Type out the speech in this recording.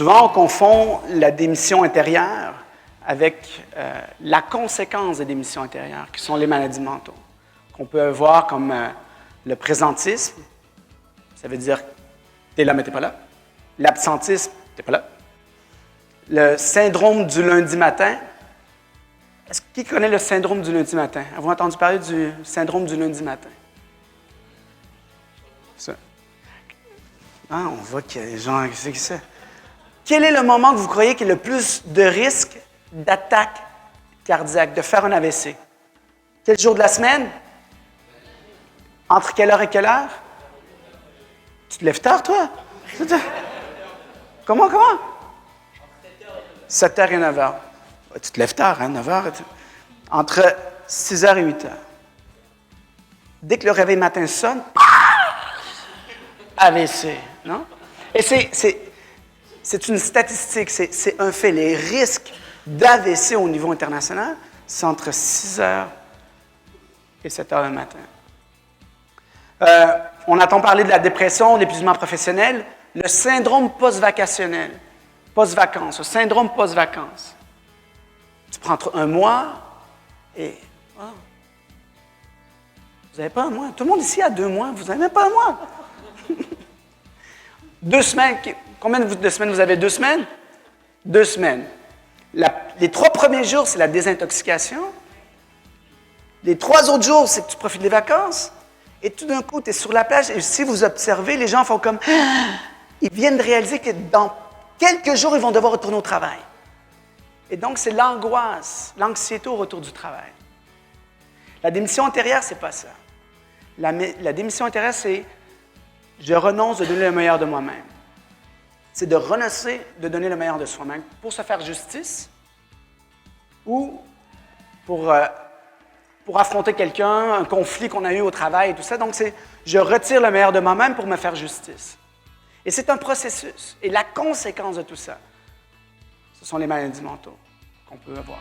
Souvent, on confond la démission intérieure avec la conséquence des démissions intérieures, qui sont les maladies mentaux, qu'on peut voir comme le présentisme, ça veut dire t'es là mais t'es pas là. L'absentisme, t'es pas là. Le syndrome du lundi matin. Qui connaît le syndrome du lundi matin? Avez-vous entendu parler du syndrome du lundi matin? Ça. Ah, on voit qu'il y a des gens qui savent ça. Quel est le moment que vous croyez qu'il y a le plus de risque d'attaque cardiaque, de faire un AVC? Quel jour de la semaine? Entre quelle heure et quelle heure? Tu te lèves tard, toi? Comment? 7h et 9h. Tu te lèves tard, hein, 9h. Entre 6h et 8h. Dès que le réveil matin sonne, AVC, non? Et c'est une statistique, c'est un fait. Les risques d'AVC au niveau international, c'est entre 6h et 7h le matin. On entend parler de la dépression, de l'épuisement professionnel, le syndrome post-vacationnel, post-vacances, le syndrome post-vacances. Tu prends un mois et... Oh, vous n'avez pas un mois? Tout le monde ici a 2 mois, vous n'avez même pas un mois. 2 semaines, combien de semaines vous avez? 2 semaines? 2 semaines. Les 3 premiers jours, c'est la désintoxication. Les 3 autres jours, c'est que tu profites des vacances. Et tout d'un coup, tu es sur la plage et si vous observez, les gens font comme... Ils viennent de réaliser que dans quelques jours, ils vont devoir retourner au travail. Et donc, c'est l'angoisse, l'anxiété au retour du travail. La démission antérieure, c'est pas ça. La démission antérieure, c'est je renonce de donner le meilleur de moi-même. C'est de renoncer de donner le meilleur de soi-même pour se faire justice ou pour affronter quelqu'un, un conflit qu'on a eu au travail et tout ça. Donc, c'est je retire le meilleur de moi-même pour me faire justice. Et c'est un processus. Et la conséquence de tout ça, ce sont les maladies mentaux qu'on peut avoir.